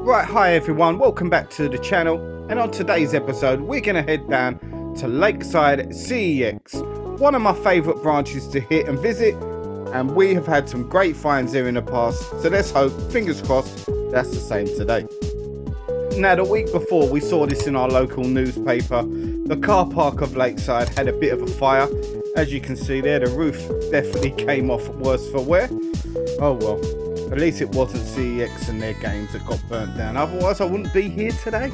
Right, hi everyone, welcome back to the channel, and on today's episode we're going to head down to Lakeside CEX, one of my favourite branches to hit and visit, and we have had some great finds here in the past, so let's hope, fingers crossed, that's the same today. Now, the week before we saw this in our local newspaper. The car park of Lakeside had a bit of a fire. As you can see there, the roof definitely came off worse for wear. Oh well. At least it wasn't CEX and their games that got burnt down. Otherwise, I wouldn't be here today.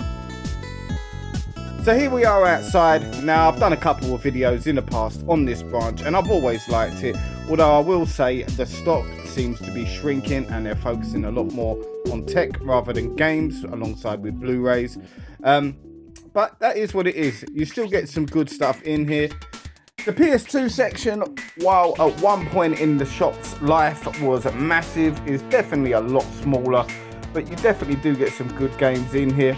So here we are outside. Now, I've done a couple of videos in the past on this branch, and I've always liked it. Although I will say the stock seems to be shrinking, and they're focusing a lot more on tech rather than games, alongside with Blu-rays. But that is what it is. You still get some good stuff in here. The PS2 section, while at one point in the shop's life was massive, is definitely a lot smaller, but you definitely do get some good games in here.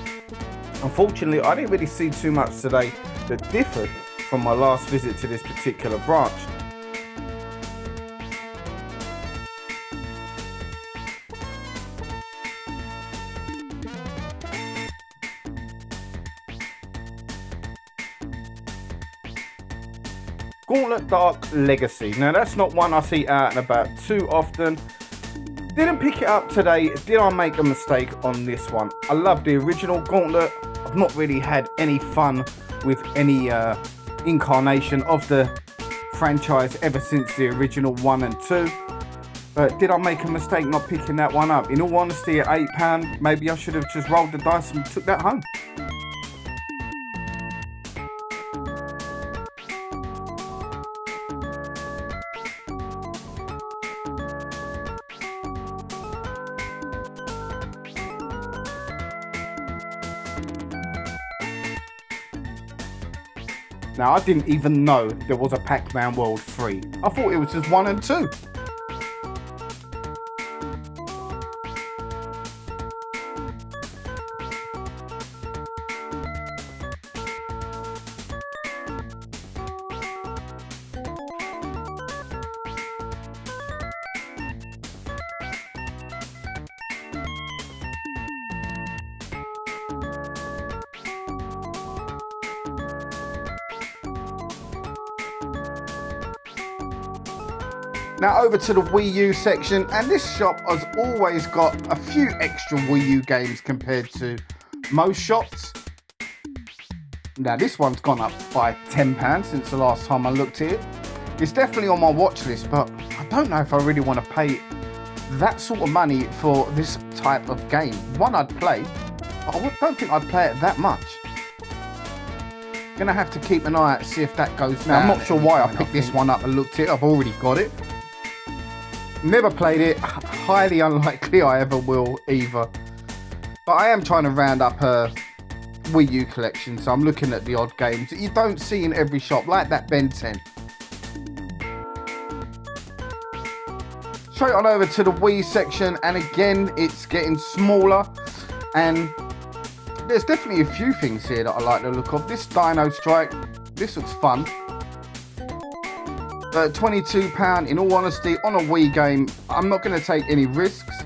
Unfortunately, I didn't really see too much today that differed from my last visit to this particular branch. Gauntlet Dark Legacy. Now that's not one I see out and about too often. Didn't pick it up today. Did I make a mistake on this one? I love the original Gauntlet. I've not really had any fun with any incarnation of the franchise ever since the original 1 and 2. But did I make a mistake not picking that one up? In all honesty, at £8, maybe I should have just rolled the dice and took that home. Now, I didn't even know there was a Pac-Man World 3. I thought it was just 1 and 2. Now over to the Wii U section, and this shop has always got a few extra Wii U games compared to most shops. Now this one's gone up by £10 since the last time I looked at it. It's definitely on my watch list, but I don't know if I really want to pay that sort of money for this type of game. One I'd play, but I don't think I'd play it that much. Gonna have to keep an eye out to see if that goes down. Now, I'm not sure why I picked this one up and looked at it. I've already got it. Never played it, highly unlikely I ever will either. But I am trying to round up a Wii U collection, so I'm looking at the odd games that you don't see in every shop, like that Ben 10. Straight on over to the Wii section, and again, it's getting smaller, and there's definitely a few things here that I like the look of. This Dino Strike, this looks fun. £22, in all honesty, on a Wii game, I'm not going to take any risks.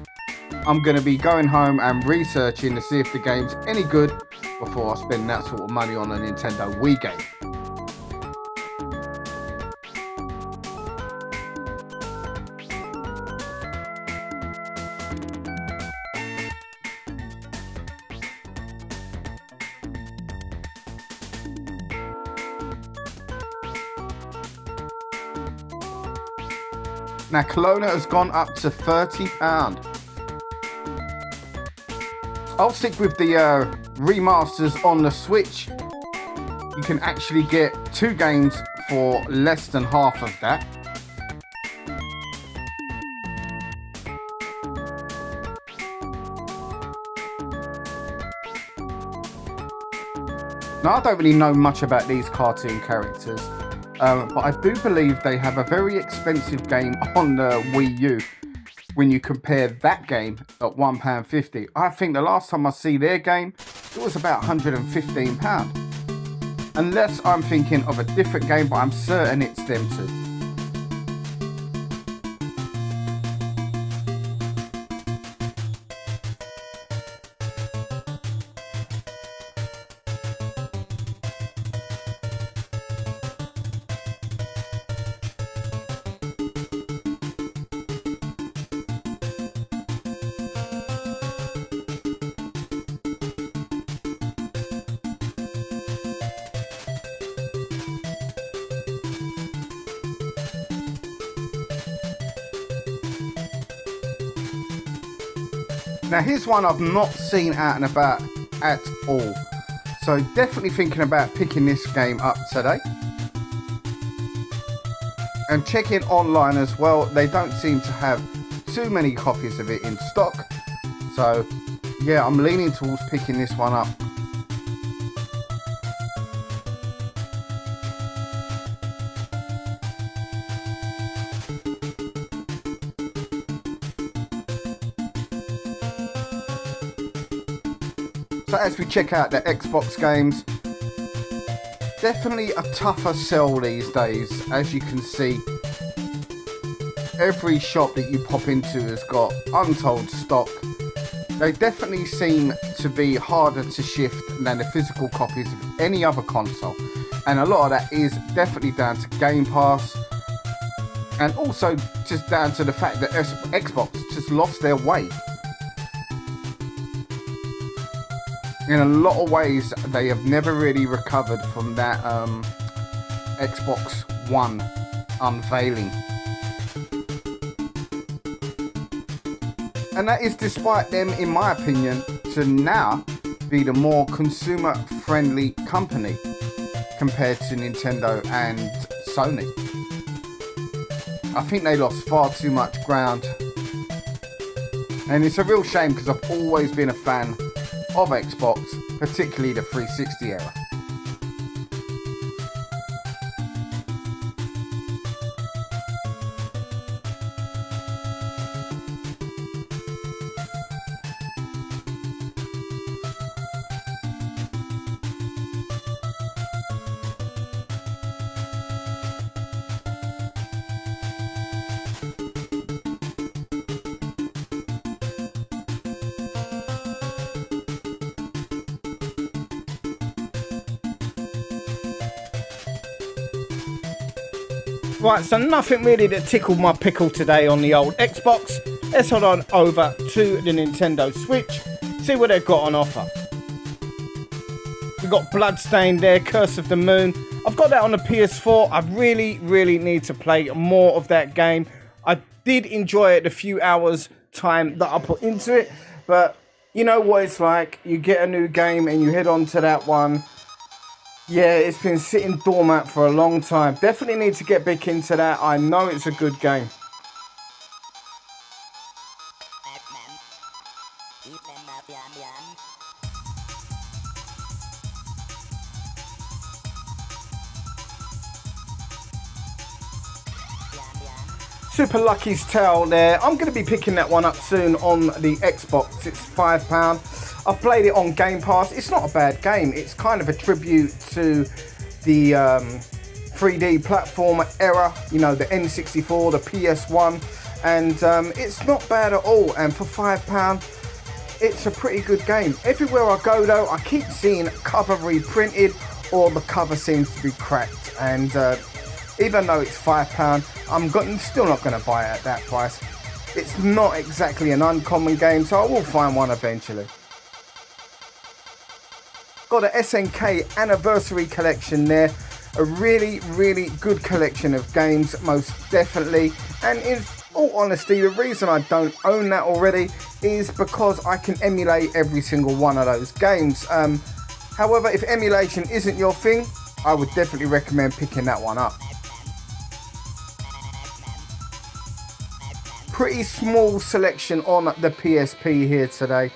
I'm going to be going home and researching to see if the game's any good before I spend that sort of money on a Nintendo Wii game. Now, Kelowna has gone up to £30. I'll stick with the remasters on the Switch. You can actually get 2 games for less than half of that. Now, I don't really know much about these cartoon characters. But I do believe they have a very expensive game on the Wii U when you compare that game at £1.50. I think the last time I see their game, it was about £115. Unless I'm thinking of a different game, but I'm certain it's them two. Now here's one I've not seen out and about at all. So definitely thinking about picking this game up today. And checking online as well, they don't seem to have too many copies of it in stock. So yeah, I'm leaning towards picking this one up. So as we check out the Xbox games, definitely a tougher sell these days. As you can see, every shop that you pop into has got untold stock. They definitely seem to be harder to shift than the physical copies of any other console. And a lot of that is definitely down to Game Pass. And also just down to the fact that Xbox just lost their way. In a lot of ways, they have never really recovered from that Xbox One unveiling. And that is despite them, in my opinion, to now be the more consumer-friendly company compared to Nintendo and Sony. I think they lost far too much ground. And it's a real shame because I've always been a fan of Xbox, particularly the 360 era. Right, so nothing really that tickled my pickle today on the old Xbox. Let's head on over to the Nintendo Switch, see what they've got on offer. We've got Bloodstained there, Curse of the Moon. I've got that on the PS4. I really need to play more of that game. I did enjoy it the few hours time that I put into it, but you know what it's like. You get a new game and you head on to that one. Yeah, it's been sitting dormant for a long time. Definitely need to get back into that. I know it's a good game. Super Lucky's Tale there. I'm going to be picking that one up soon on the Xbox. It's £5. I've played it on Game Pass. It's not a bad game. It's kind of a tribute to the 3D platformer era, you know, the N64, the PS1, and it's not bad at all. And for £5, it's a pretty good game. Everywhere I go though, I keep seeing cover reprinted or the cover seems to be cracked, and even though it's £5, I'm still not going to buy it at that price. It's not exactly an uncommon game, so I will find one eventually. Got an SNK Anniversary Collection there. A really good collection of games, most definitely. And in all honesty, the reason I don't own that already is because I can emulate every single one of those games. However, if emulation isn't your thing, I would definitely recommend picking that one up. Pretty small selection on the PSP here today.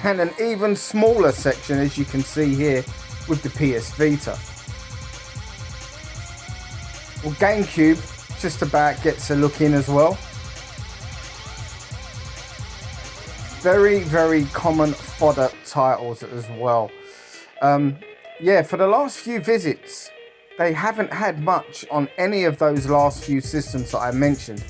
And an even smaller section, as you can see here, with the PS Vita. Well, GameCube just about gets a look in as well. Very common fodder titles as well. Yeah, for the last few visits, they haven't had much on any of those last few systems that I mentioned.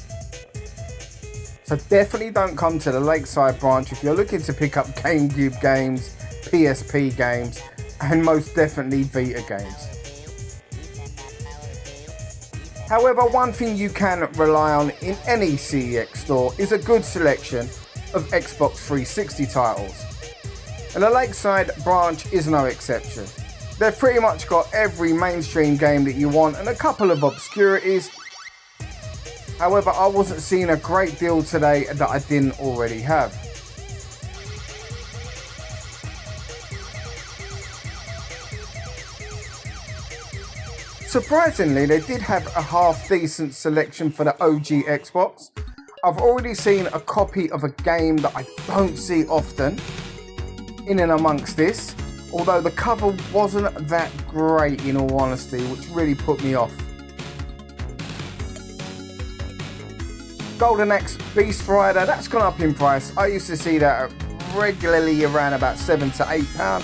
So definitely don't come to the Lakeside branch if you're looking to pick up GameCube games, PSP games, and most definitely Vita games. However, one thing you can rely on in any CEX store is a good selection of Xbox 360 titles. And the Lakeside branch is no exception. They've pretty much got every mainstream game that you want and a couple of obscurities. However, I wasn't seeing a great deal today that I didn't already have. Surprisingly, they did have a half decent selection for the OG Xbox. I've already seen a copy of a game that I don't see often in and amongst this, although the cover wasn't that great in all honesty, which really put me off. Golden Axe Beast Rider, that's gone up in price. I used to see that regularly around about £7 to £8.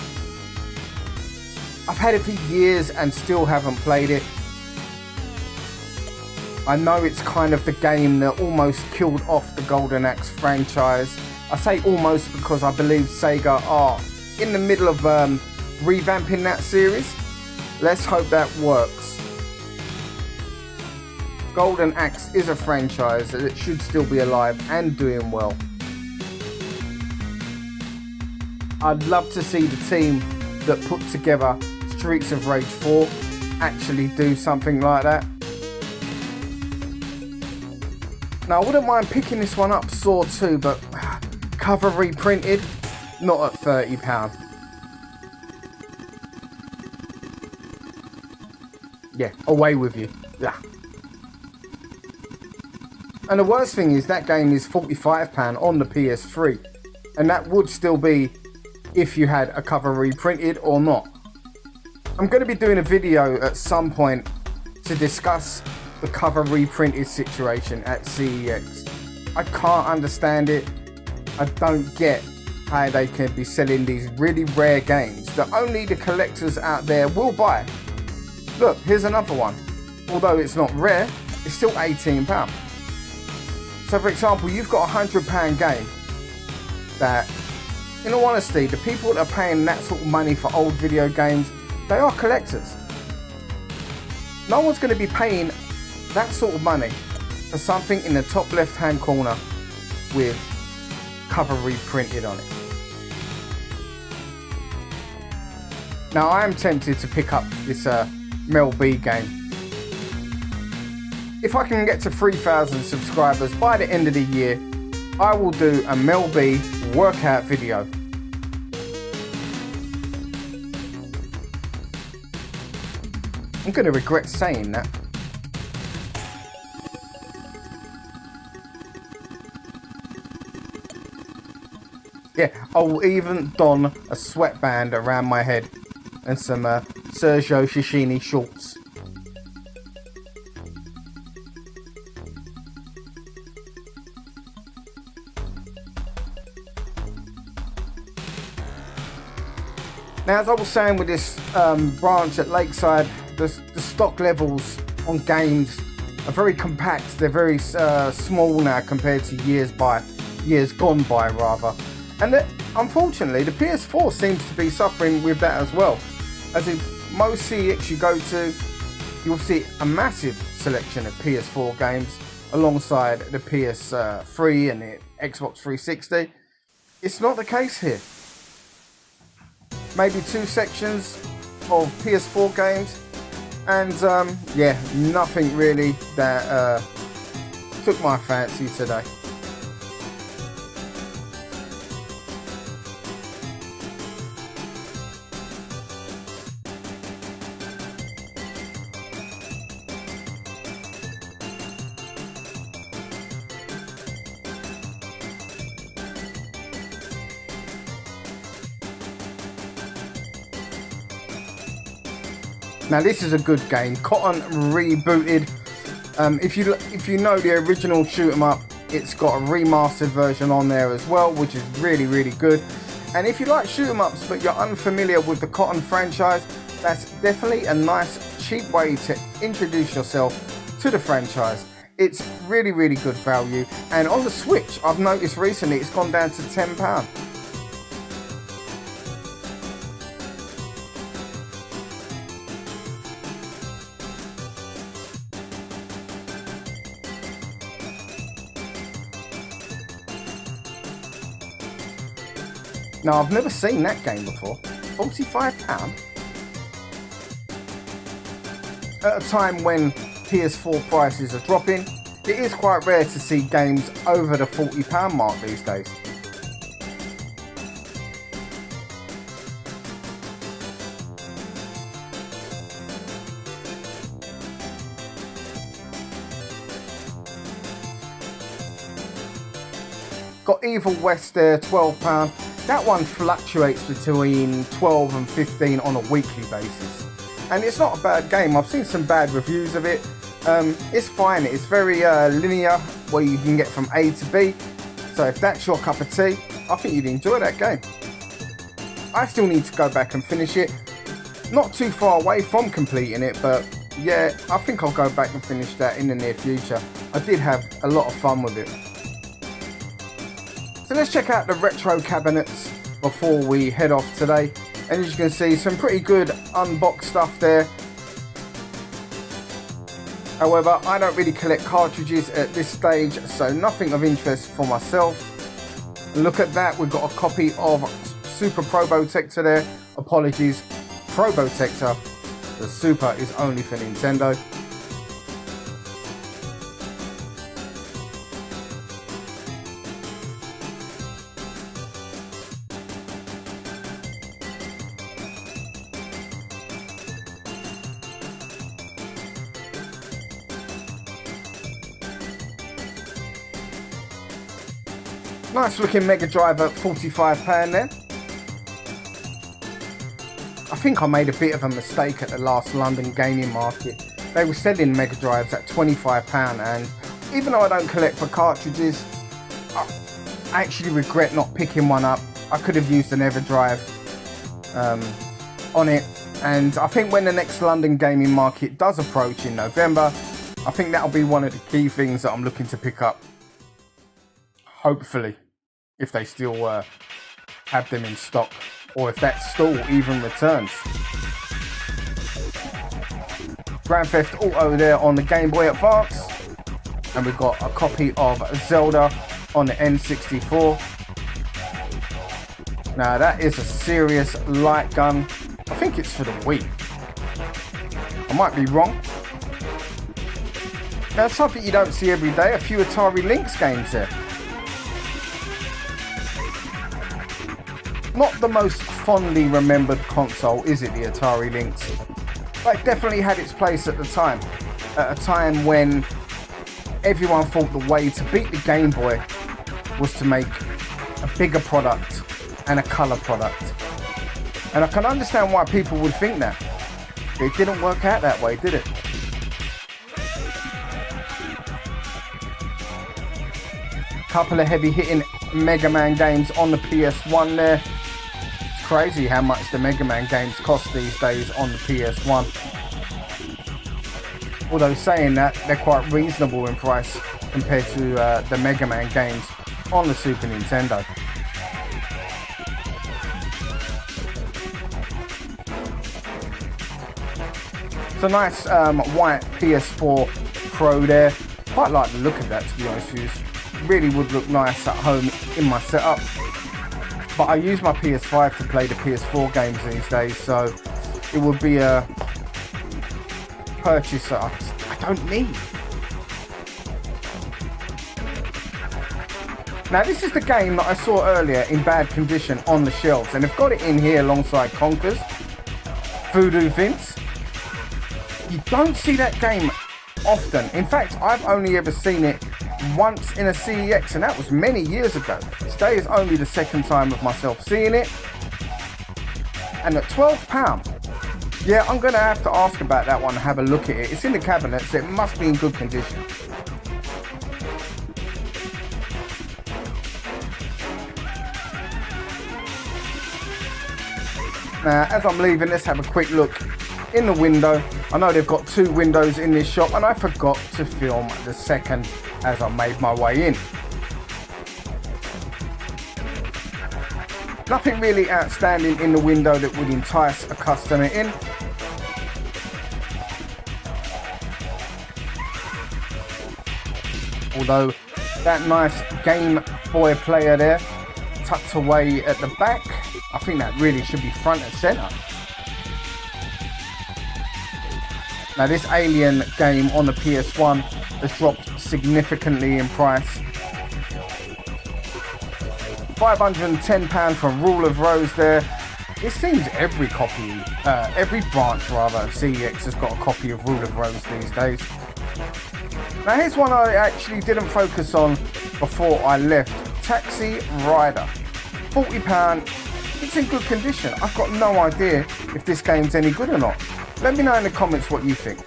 I've had it for years and still haven't played it. I know it's kind of the game that almost killed off the Golden Axe franchise. I say almost because I believe Sega are in the middle of revamping that series. Let's hope that works. Golden Axe is a franchise that should still be alive and doing well. I'd love to see the team that put together Streets of Rage 4 actually do something like that. Now, I wouldn't mind picking this one up, Saw 2, but cover reprinted, not at £30. Yeah, away with you. Yeah. And the worst thing is that game is £45 on the PS3. And that would still be if you had a cover reprinted or not. I'm going to be doing a video at some point to discuss the cover reprinted situation at CEX. I can't understand it. I don't get how they can be selling these really rare games that only the collectors out there will buy. Look, here's another one. Although it's not rare, it's still £18. So for example, you've got a £100 game that, in all honesty, the people that are paying that sort of money for old video games, they are collectors. No one's going to be paying that sort of money for something in the top left hand corner with cover reprinted on it. Now I am tempted to pick up this Mel B game. If I can get to 3,000 subscribers by the end of the year, I will do a Mel B workout video. I'm going to regret saying that. Yeah, I'll even don a sweatband around my head and some Sergio Shishini shorts. Now, as I was saying with this branch at Lakeside, the stock levels on games are very compact. They're very small now compared to years gone by rather. And unfortunately, the PS4 seems to be suffering with that as well. As in most CEX you go to, you'll see a massive selection of PS4 games alongside the PS3 and the Xbox 360. It's not the case here. Maybe 2 sections of PS4 games, and yeah, nothing really that took my fancy today. Now this is a good game, Cotton rebooted. If you know the original shoot 'em up, it's got a remastered version on there as well, which is really good. And if you like shoot 'em ups but you're unfamiliar with the Cotton franchise, that's definitely a nice cheap way to introduce yourself to the franchise. It's really good value, and on the Switch I've noticed recently it's gone down to £10. Now, I've never seen that game before. £45? At a time when PS4 prices are dropping, It is quite rare to see games over the £40 mark these days. Got Evil West there, £12. That one fluctuates between 12 and 15 on a weekly basis. And it's not a bad game. I've seen some bad reviews of it. It's fine. It's very linear, where you can get from A to B. So if that's your cup of tea, I think you'd enjoy that game. I still need to go back and finish it. Not too far away from completing it, but yeah, I think I'll go back and finish that in the near future. I did have a lot of fun with it. So let's check out the retro cabinets before we head off today. And as you can see, some pretty good unboxed stuff there. However, I don't really collect cartridges at this stage, so nothing of interest for myself. Look at that, we've got a copy of Super Probotector there. Apologies, Probotector. The Super is only for Nintendo. Nice looking Mega Drive at £45 there. I think I made a bit of a mistake at the last London gaming market. They were selling Mega Drives at £25, and even though I don't collect for cartridges, I actually regret not picking one up. I could have used an EverDrive on it, and I think when the next London gaming market does approach in November, I think that'll be one of the key things that I'm looking to pick up. Hopefully, if they still have them in stock, or if that store even returns. Grand Theft Auto there on the Game Boy Advance, and we've got a copy of Zelda on the N64. Now that is a serious light gun. I think it's for the Wii. I might be wrong. Now something you don't see every day, a few Atari Lynx games there. Not the most fondly remembered console, is it, the Atari Lynx? But it definitely had its place at the time. At a time when everyone thought the way to beat the Game Boy was to make a bigger product and a colour product. And I can understand why people would think that. But it didn't work out that way, did it? Couple of heavy hitting Mega Man games on the PS1 there. Crazy how much the Mega Man games cost these days on the PS1. Although saying that, they're quite reasonable in price compared to the Mega Man games on the Super Nintendo. It's a nice white PS4 Pro there. Quite like the look of that, to be honest with you. Really would look nice at home in my setup. But I use my PS5 to play the PS4 games these days, so it would be a purchase that I don't need. Now this is the game that I saw earlier in bad condition on the shelves, and they've got it in here alongside Conker's, Voodoo Vince. You don't see that game often. In fact, I've only ever seen it once in a CEX, and that was many years ago. Today is only the second time of myself seeing it, and at £12, yeah, I'm gonna have to ask about that one and have a look at it. It's in the cabinet, so it must be in good condition. Now as I'm leaving, let's have a quick look in the window. I know they've got two windows in this shop, and I forgot to film the second as I made my way in. Nothing really outstanding in the window that would entice a customer in. Although that nice Game Boy player there, tucked away at the back, I think that really should be front and centre. Now this Alien game on the PS1 has dropped significantly in price. £510 for Rule of Rose there. It seems every branch rather of CEX has got a copy of Rule of Rose these days. Now here's one I actually didn't focus on before I left. Taxi Rider. £40. It's in good condition. I've got no idea if this game's any good or not. Let me know in the comments what you think.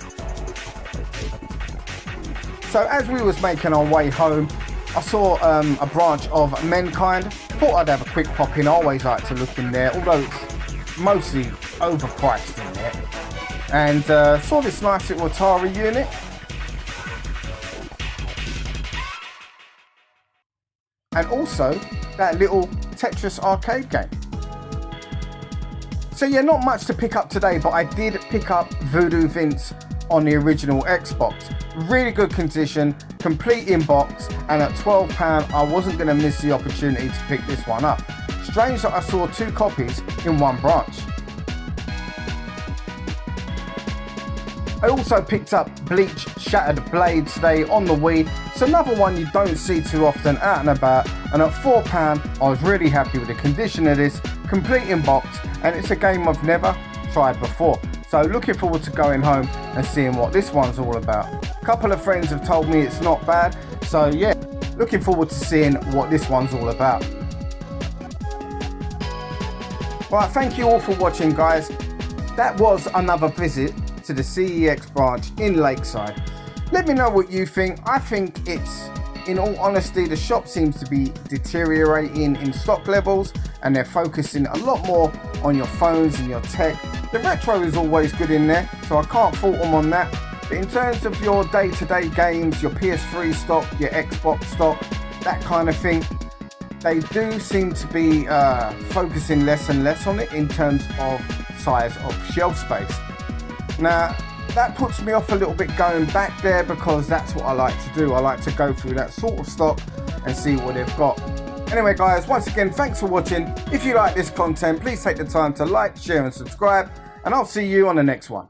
So as we was making our way home, I saw a branch of Mankind. Thought I'd have a quick pop in. I always like to look in there, although it's mostly overpriced in there. And saw this nice little Atari unit. And also that little Tetris arcade game. So yeah, not much to pick up today, but I did pick up Voodoo Vince on the original Xbox. Really good condition, complete in box, and at £12 I wasn't going to miss the opportunity to pick this one up. Strange that I saw 2 copies in one branch. I also picked up Bleach Shattered Blade today on the Wii. It's another one you don't see too often out and about, and at £4 I was really happy with the condition of this, complete in box, and it's a game I've never tried before. So looking forward to going home and seeing what this one's all about. A couple of friends have told me it's not bad, so yeah, looking forward to seeing what this one's all about. Right, thank you all for watching, guys. That was another visit to the CEX branch in Lakeside. Let me know what you think. I think it's, in all honesty, the shop seems to be deteriorating in stock levels, and they're focusing a lot more on your phones and your tech. The retro is always good in there, so I can't fault them on that. But in terms of your day-to-day games, your PS3 stock, your Xbox stock, that kind of thing, they do seem to be focusing less and less on it in terms of size of shelf space. Now, that puts me off a little bit going back there, because that's what I like to do. I like to go through that sort of stock and see what they've got. Anyway guys, once again, thanks for watching. If you like this content, please take the time to like, share and subscribe, and I'll see you on the next one.